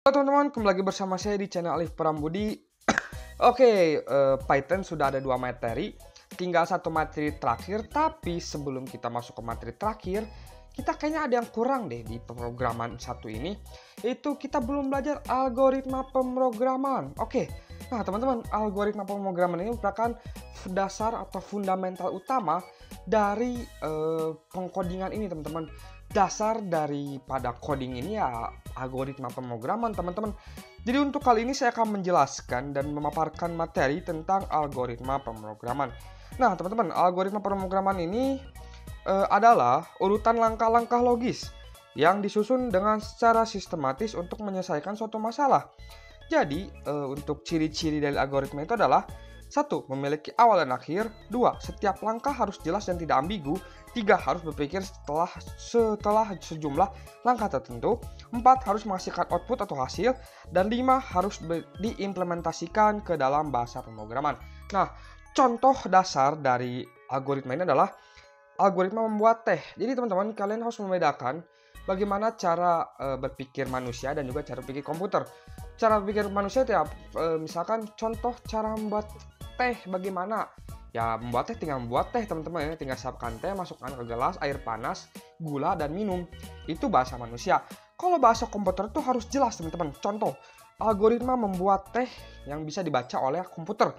Halo teman-teman, kembali lagi bersama saya di channel Alif Prambudi. Oke, Python sudah ada 2 materi, tinggal 1 materi terakhir. Tapi sebelum kita masuk ke materi terakhir, kita kayaknya ada yang kurang deh di pemrograman satu ini, yaitu kita belum belajar algoritma pemrograman. Oke, nah teman-teman, algoritma pemrograman ini merupakan dasar atau fundamental utama dari pengkodingan ini, teman-teman. Dasar daripada coding ini ya algoritma pemrograman, teman-teman. Jadi untuk kali ini saya akan menjelaskan dan memaparkan materi tentang algoritma pemrograman. Nah, teman-teman, algoritma pemrograman ini adalah urutan langkah-langkah logis yang disusun dengan secara sistematis untuk menyelesaikan suatu masalah. Jadi, untuk ciri-ciri dari algoritma itu adalah 1. Memiliki awal dan akhir. 2. Setiap langkah harus jelas dan tidak ambigu. 3. Harus berpikir setelah sejumlah langkah tertentu. 4. Harus menghasilkan output atau hasil. Dan 5. Harus diimplementasikan ke dalam bahasa pemrograman. Nah, contoh dasar dari algoritma ini adalah algoritma membuat teh. Jadi teman-teman, kalian harus membedakan bagaimana cara berpikir manusia dan juga cara berpikir komputer. Cara berpikir manusia itu ya, misalkan contoh cara membuat teh bagaimana? Ya, membuat teh tinggal membuat teh, teman-teman, ya. Tinggal siapkan teh, masukkan ke gelas, air panas, gula, dan minum. Itu bahasa manusia. Kalau bahasa komputer itu harus jelas, teman-teman. Contoh, algoritma membuat teh yang bisa dibaca oleh komputer.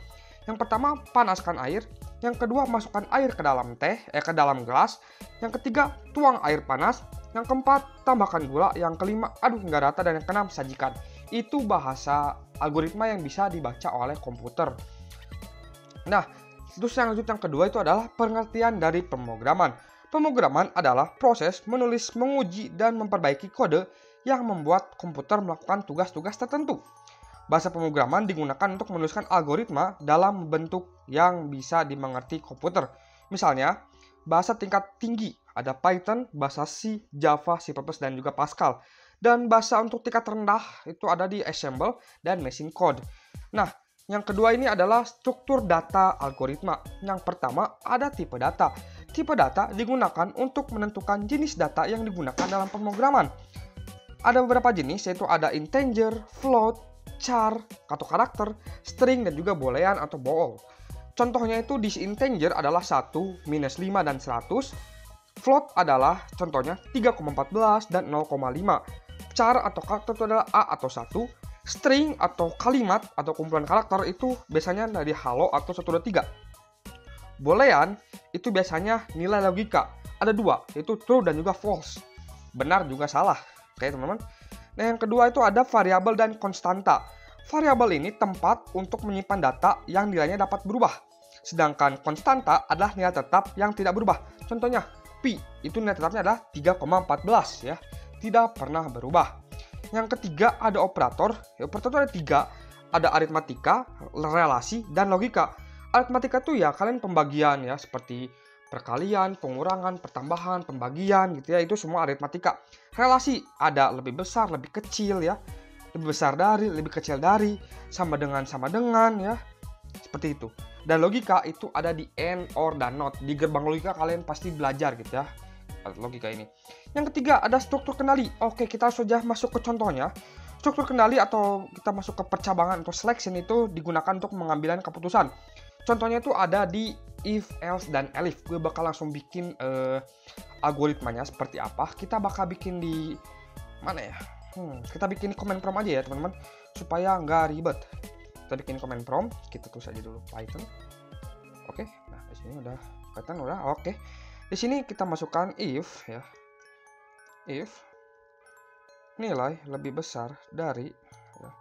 Yang pertama, panaskan air. Yang kedua, masukkan air ke dalam ke dalam gelas. Yang ketiga, tuang air panas. Yang keempat, tambahkan gula. Yang kelima, nggak rata. Dan yang keenam, sajikan. Itu bahasa algoritma yang bisa dibaca oleh komputer. Nah, terus yang kedua itu adalah pengertian dari pemrograman. Pemrograman adalah proses menulis, menguji, dan memperbaiki kode yang membuat komputer melakukan tugas-tugas tertentu. Bahasa pemrograman digunakan untuk menuliskan algoritma dalam bentuk yang bisa dimengerti komputer. Misalnya, bahasa tingkat tinggi ada Python, bahasa C, Java, C++, dan juga Pascal. Dan bahasa untuk tingkat rendah itu ada di Assembly dan Machine Code. Nah, yang kedua ini adalah struktur data algoritma. Yang pertama ada tipe data. Tipe data digunakan untuk menentukan jenis data yang digunakan dalam pemrograman. Ada beberapa jenis, yaitu ada integer, float, char atau karakter, string, dan juga boolean atau bool. Contohnya itu di integer adalah 1, minus 5, dan 100. Float adalah contohnya 3,14 dan 0,5. Char atau karakter itu adalah A atau 1. String atau kalimat atau kumpulan karakter itu biasanya dari halo atau 123. Boolean itu biasanya nilai logika. Ada 2, yaitu true dan juga false. Benar juga salah. Oke, teman-teman. Nah, yang kedua itu ada variabel dan konstanta. Variabel ini tempat untuk menyimpan data yang nilainya dapat berubah. Sedangkan konstanta adalah nilai tetap yang tidak berubah. Contohnya, pi itu nilai tetapnya adalah 3,14 ya. Tidak pernah berubah. Yang ketiga ada operator. Operator itu ada 3. Ada aritmatika, relasi, dan logika. Aritmatika itu ya kalian pembagian ya, seperti perkalian, pengurangan, pertambahan, pembagian gitu ya. Itu semua aritmatika. Relasi ada lebih besar, lebih kecil ya. Lebih besar dari, lebih kecil dari, sama dengan ya. Seperti itu. Dan logika itu ada di and, or, dan not. Di gerbang logika kalian pasti belajar gitu ya, logika ini. Yang ketiga ada struktur kendali. Oke, kita sudah masuk ke contohnya. Struktur kendali atau kita masuk ke percabangan atau selection itu digunakan untuk mengambilan keputusan. Contohnya itu ada di if, else, dan elif. Gue bakal langsung bikin algoritmanya seperti apa. Kita bakal bikin di mana ya? Kita bikin di command prompt aja ya, teman-teman, supaya nggak ribet. Kita bikin command prompt. Kita tulis aja dulu Python. Oke, nah di sini udah Python udah. Oke. Di sini kita masukkan if ya. If nilai lebih besar dari ya,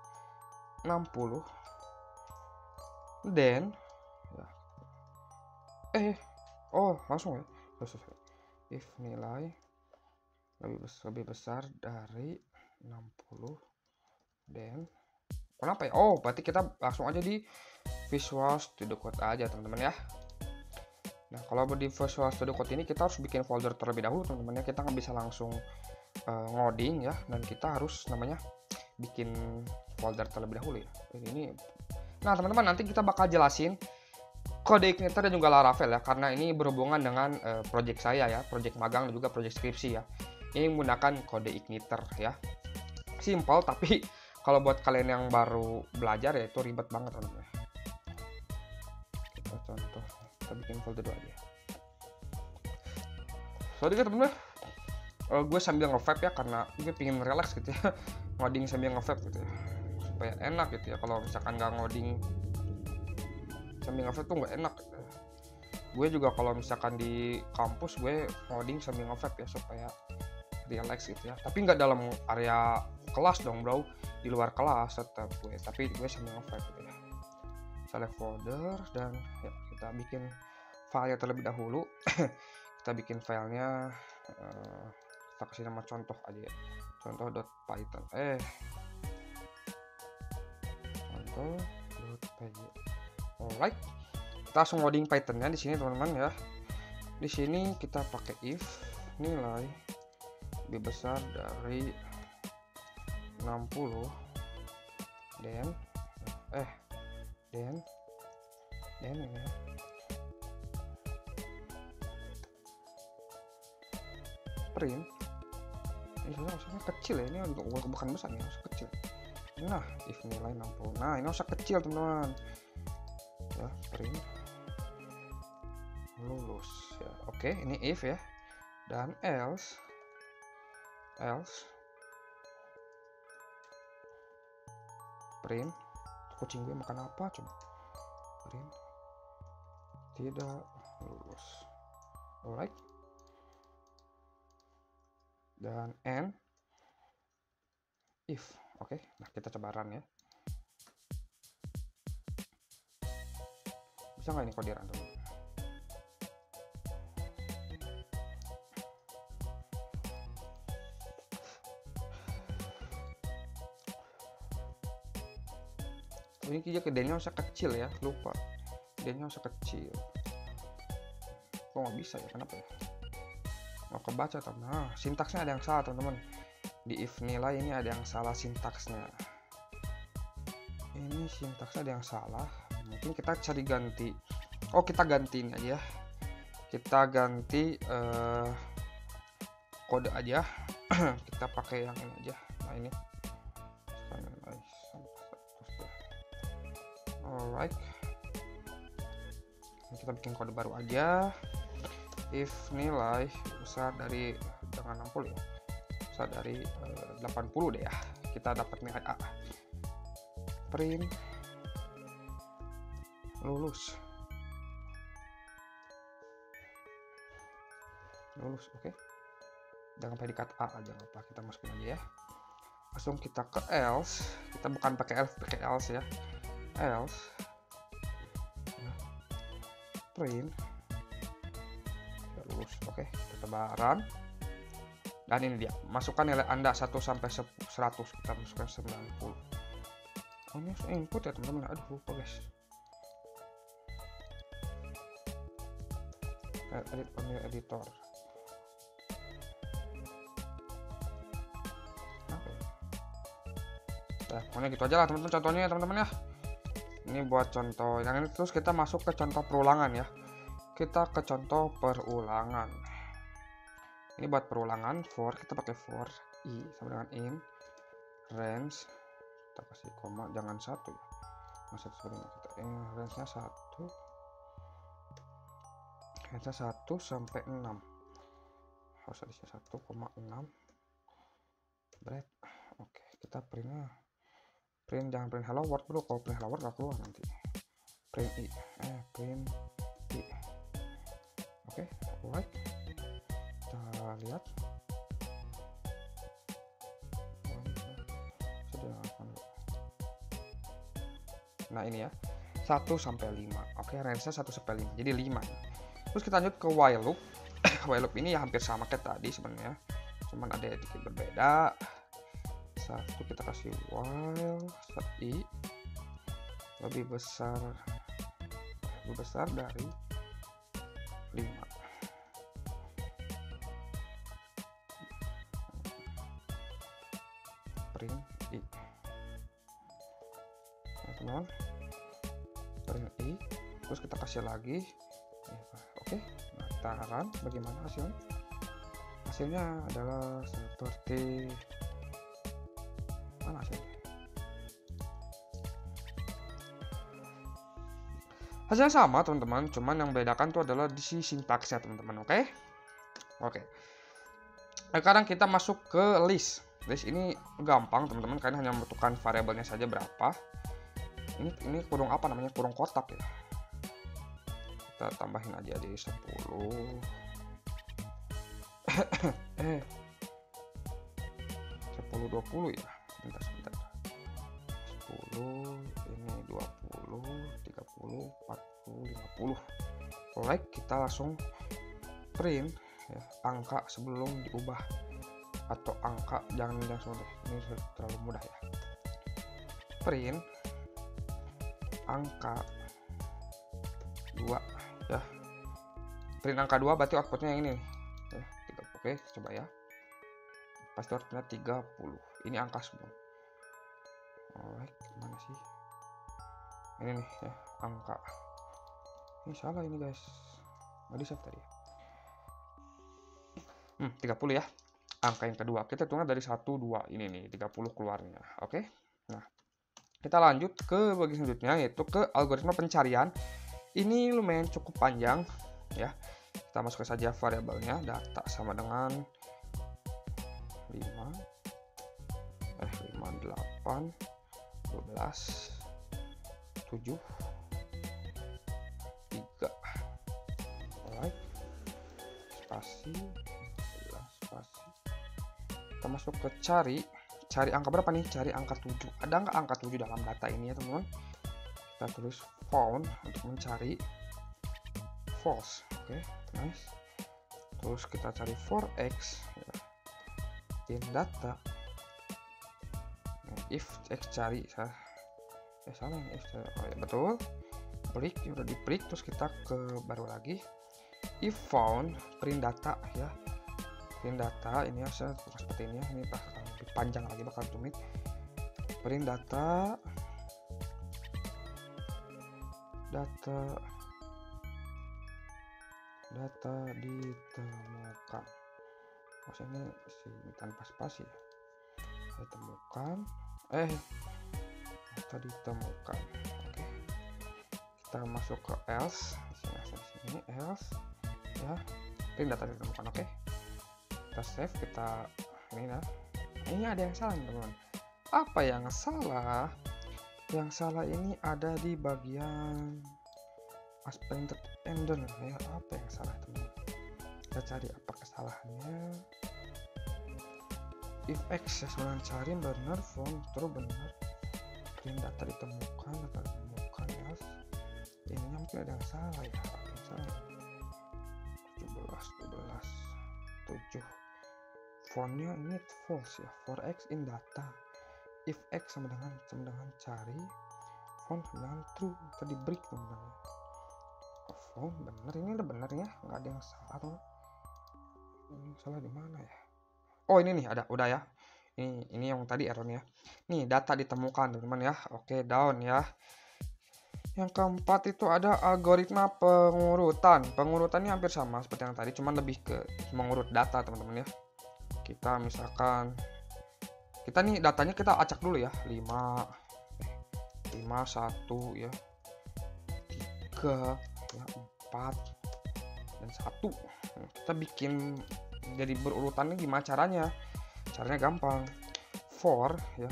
60 then ya. Langsung ya. If nilai lebih besar dari 60 then kenapa ya? Berarti kita langsung aja di Visual Studio Code aja, teman-teman ya. Nah, kalau di Visual Studio Code ini kita harus bikin folder terlebih dahulu, teman-teman ya. Kita nggak bisa langsung ngoding ya, dan kita harus bikin folder terlebih dahulu ya. Nah, teman-teman, nanti kita bakal jelasin kode igniter dan juga Laravel ya, karena ini berhubungan dengan project saya ya, project magang dan juga project skripsi ya. Ini menggunakan kode igniter ya. Simple tapi Kalau buat kalian yang baru belajar ya itu ribet banget teman-teman. Kita contoh, kita bikin folder dulu aja. Sorry kan teman-teman, gue sambil nge-vape ya karena gue pengen relax gitu ya. Ngoding sambil nge-vape gitu ya, supaya enak gitu ya. Kalau misalkan nggak ngoding sambil nge-vape tuh nggak enak gitu. Gue juga kalau misalkan di kampus gue ngoding sambil nge-vape ya supaya relax gitu ya, tapi nggak dalam area kelas dong bro, di luar kelas tetap gue, tapi gue sambil nge-vape gitu ya. Select folder dan ya, kita bikin file terlebih dahulu. Kita bikin filenya, kita kasih nama contoh aja ya, contoh.python contoh.py. Alright, kita langsung loading Pythonnya di sini teman-teman ya. Di sini kita pakai if nilai lebih besar dari 60 then ini ya. Print ini harusnya kecil ya, ini bukan besar nih, harus kecil. Nah, if nilai 60, nah ini harus kecil teman-teman ya. Print lulus ya. Oke, ini if ya, dan else print, kucing gue makan apa coba, print tidak lulus. Alright, dan end if. Oke, nah kita coba run ya. Bisa nggak ini kalau di run dulu? Ini dia kedenya usah kecil ya, lupa kedenya usah kecil. Kok nggak bisa ya, kenapa ya? Mau kebaca teman. Nah, sintaksnya ada yang salah teman-teman. Di if nilai ini ada yang salah sintaksnya. Ini sintaksnya ada yang salah. Mungkin kita cari ganti. Oh, kita ganti ini aja. Kita ganti kode aja. Kita pakai yang ini aja. Nah ini. Alright. Kita bikin kode baru aja. If nilai besar dari, jangan 60 ya, besar dari 80 deh ya, kita dapat nilai A. Print lulus. Oke. Jangan predikat A aja, apa kita masukin aja ya. Langsung kita ke else, kita bukan pakai else, pakai else ya. Else print lulus. Oke, kita baran. Dan ini dia, masukkan nilai Anda 1 sampai 100. Kita masukkan 90. Oh, ini harus input ya teman-teman. Aduh, lupa guys. Edit panel editor. Nah, pokoknya gitu aja lah teman-teman contohnya ya teman-teman ya. Ini buat contoh yang ini, terus kita masuk ke contoh perulangan ya. Kita ke contoh perulangan. Ini buat perulangan for, kita pakai for i sama dengan in range, kita kasih koma, jangan 1 ya, masuk sebenarnya kita ini range-nya 1 sampai 6, harus ada 1,6 bread. Oke, kita print jangan print hello world dulu, kalau print hello world nggak keluar nanti. Print i print i. Oke, alright, kita lihat. Nah ini ya, 1 sampai 5. Oke, range-nya 1 sampai 5, jadi 5. Terus kita lanjut ke while loop. While loop ini ya hampir sama kayak tadi sebenarnya, cuman ada sedikit berbeda. Satu kita kasih while i lebih besar dari 5. Print i. Nah, teman-teman, print i, terus kita kasih lagi. Oke, nah, kita run. Bagaimana hasilnya? Hasilnya adalah seperti mana hasilnya? Hasilnya sama teman-teman, cuman yang bedakan tuh adalah di si sintaksnya teman-teman. Oke. Sekarang kita masuk ke list. List ini gampang teman-teman, kalian hanya membutuhkan variabelnya saja berapa. Ini kurung apa namanya, kurung kotak ya. Kita tambahin aja di 10. 10 20 ya. Sebentar. 10 ini 20 30 40 50. Alright, kita langsung print ya, angka sebelum diubah, atau angka jangan langsung deh, ini terlalu mudah ya. Print angka 2 ya. Print angka 2 berarti outputnya yang ini nih ya, 3. Oke, coba ya. Pasti outputnya 30. Ini angka sebelum. Alright, mana sih? Ini nih ya, angka. Ini salah ini guys. Nggak di save tadi ya. 30 ya. Angka yang kedua. Kita hitungnya dari 1, 2. Ini nih, 30 keluarnya. Oke. Nah, kita lanjut ke bagian selanjutnya, yaitu ke algoritma pencarian. Ini lumayan cukup panjang ya. Kita masukkan saja variabelnya, data sama dengan 5 8 12 7 3. Alright. Spasi. Kita masuk ke cari angka berapa nih? Cari angka 7. Ada nggak angka 7 dalam data ini ya teman-teman? Kita tulis found untuk mencari false. Oke, nice. Terus kita cari for x ya. In data. If x cari salah nih, if cari. Oh ya, betul. Break, udah di break. Terus kita ke baru lagi. If found, print data ya. Print data ini harusnya seperti ini ya. Ini bakal lebih panjang lagi, bakal rumit. Print data ditemukan. Maksudnya ini tanpa spasi ya. Ditemukan data ditemukan. Oke. Kita masuk ke else. Sini else ya. Print data ditemukan. Oke. Kita save, kita ini ya. Ini ada yang salah teman-teman. Apa yang salah? Yang salah ini ada di bagian aspended ender ya. Apa yang salah teman-teman? Kita cari apa kesalahannya. If x ya, sebenarnya cari benar, form terus benar. Print data ditemukan ya. Ini mungkin ada yang salah ya. Apa yang salah? 7. Fontnya ini false ya. For x in data. If x sama dengan cari, font dengan true. Tadi break teman-teman. Font bener, ini udah bener ya, nggak ada yang salah tuh. Ini salah di mana ya? Oh ini nih ada, udah ya. Ini yang tadi errornya. Nih data ditemukan teman-teman ya. Oke, down ya. Yang keempat itu ada algoritma pengurutan. Pengurutannya hampir sama seperti yang tadi, cuman lebih ke mengurut data teman-teman ya. Kita misalkan nih datanya kita acak dulu ya. 5 1 ya. 3 ya, 4 dan 1. Kita bikin jadi berurutannya gimana caranya? Caranya gampang. For ya,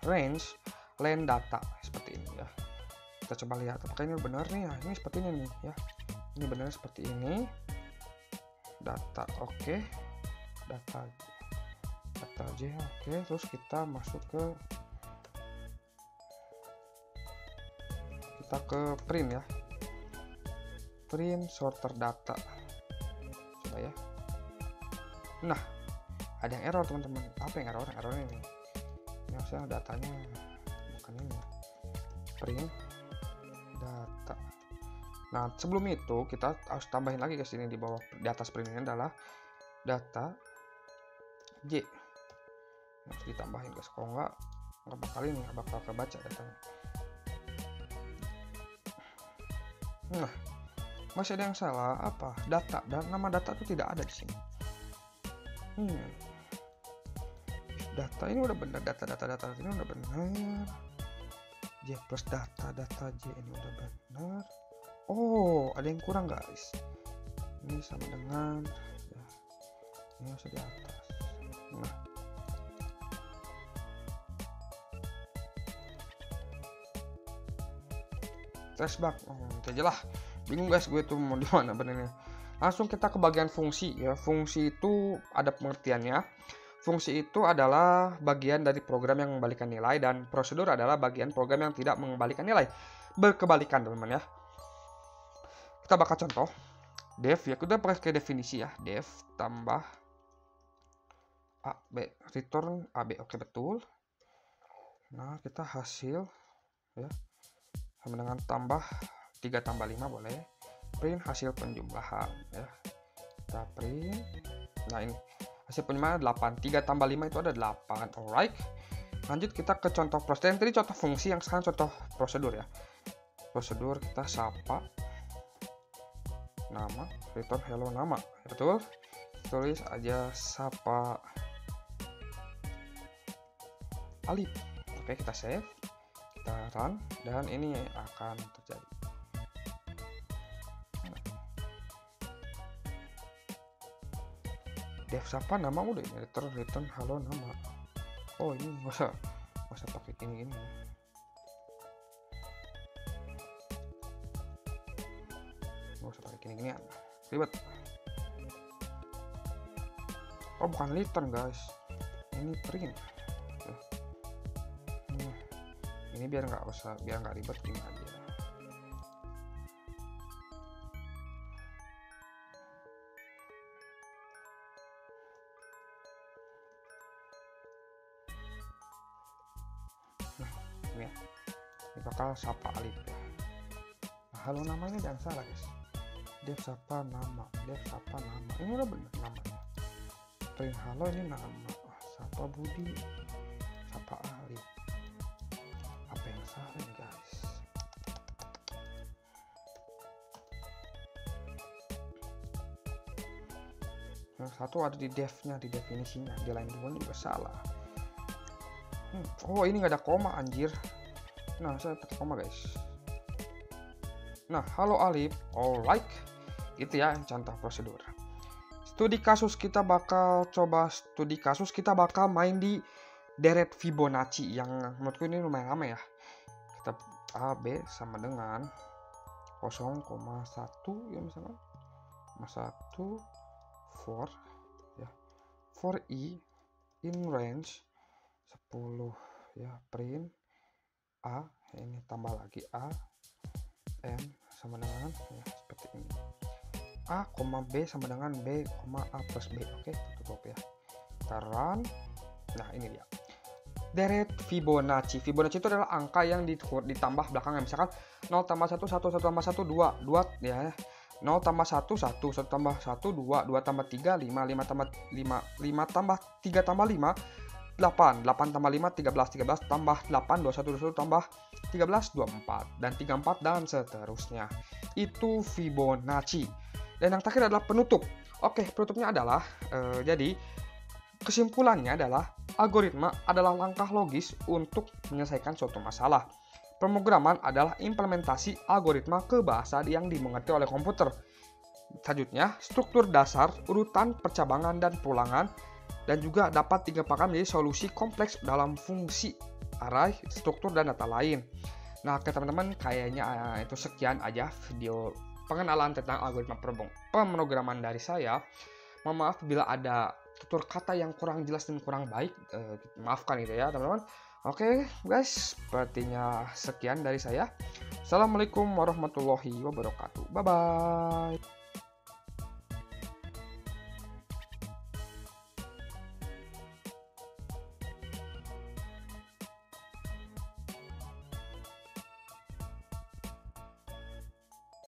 range len data seperti ini ya. Kita coba lihat apakah ini benar nih ya. Ini seperti ini nih ya. Ini benar seperti ini. Data oke. Data J oke. Terus kita masuk ke print ya. Print sorter data. Coba ya. Nah, ada yang error teman-teman. Apa yang error? Errornya ini. Ini harusnya datanya bukan ini. Print data. Nah, sebelum itu kita harus tambahin lagi ke sini di bawah di atas print ini adalah data J. Harus ditambahin guys, kalau nggak bakal ini, nggak bakal kebaca datanya. Nah, masih ada yang salah apa? Data dan nama data itu tidak ada di sini. Data ini udah benar, data ini udah benar. J plus data J ini udah benar. Oh, ada yang kurang guys. Ini sama dengan ya, ini harus di atas. Nah, flashback. Itu aja lah. Bingung guys gue tuh mau di mana benernya. Langsung kita ke bagian fungsi ya. Fungsi itu ada pengertiannya. Fungsi itu adalah bagian dari program yang mengembalikan nilai, dan prosedur adalah bagian program yang tidak mengembalikan nilai. Berkebalikan teman-teman ya. Kita bakal contoh. Def ya, kita pakai definisi ya. Def tambah AB, return AB. Oke, betul. Nah, kita hasil ya sama dengan tambah 3 tambah 5 boleh. Print hasil penjumlahan ya. Kita print. Nah, ini hasil penjumlahan 8. 3 tambah 5 itu ada 8. Alright. Lanjut kita ke contoh prosedur. Yang tadi contoh fungsi, yang sekarang contoh prosedur ya. Prosedur kita sapa nama, return hello nama. Ya, betul. Tulis aja sapa Alif. Oke, kita save. Kita run dan ini akan terjadi. Dev sapa nama udah ini, return halo nama. Oh, ini masa pakai ini. Nggak usah pakai gini-ginian, ribet. Oh, bukan return guys, ini print. Ini biar nggak ribet gini aja. Nah, ini ya. Ini bakal sapa Alif ya. Nah, halo nama ini jangan salah guys. Dev sapa nama, Dev sapa nama. Ini udah bener namanya. Print halo ini nama. Sapa Budi, sapa Alif. Apa yang salah nih guys? Yang satu ada di devnya, di definisinya. Di line 2 ini juga salah. Oh, ini nggak ada koma anjir. Nah, saya pakai koma guys. Nah, halo Alif. Alright. Itu ya contoh prosedur. Studi kasus kita bakal main di deret Fibonacci yang menurutku ini lumayan lama ya. Kita AB sama dengan 0,1 ya misalkan. 1 for ya. For I in range 10 ya, print A, ini tambah lagi A N sama dengan ya seperti ini. A, B sama dengan B, A plus B. Oke, tutup ya. Kita run. Nah, ini dia. Deret Fibonacci. Fibonacci itu adalah angka yang ditambah belakangnya. Misalkan 0 tambah 1, 1, 1 tambah 1, 2, 2 ya. 0 tambah 1, 1, 1 tambah 1, 2, 2 tambah 3, 5, 5 tambah 5, 5 tambah 3 tambah 5, 8, 8 tambah 5, 13, 13 tambah 8, 21, 21 tambah 13, 24, dan 34, dan seterusnya. Itu Fibonacci. Dan yang terakhir adalah penutup. Oke, penutupnya adalah, jadi kesimpulannya adalah algoritma adalah langkah logis untuk menyelesaikan suatu masalah. Pemrograman adalah implementasi algoritma ke bahasa yang dimengerti oleh komputer. Selanjutnya, struktur dasar, urutan, percabangan, dan perulangan, dan juga dapat digabungkan menjadi solusi kompleks dalam fungsi, array, struktur, dan data lain. Nah, oke teman-teman, kayaknya itu sekian aja video pengenalan tentang algoritma pemrograman dari saya. Mohon maaf bila ada tutur kata yang kurang jelas dan kurang baik, maafkan itu ya teman-teman. Oke guys, sepertinya sekian dari saya. Assalamualaikum warahmatullahi wabarakatuh. Bye bye.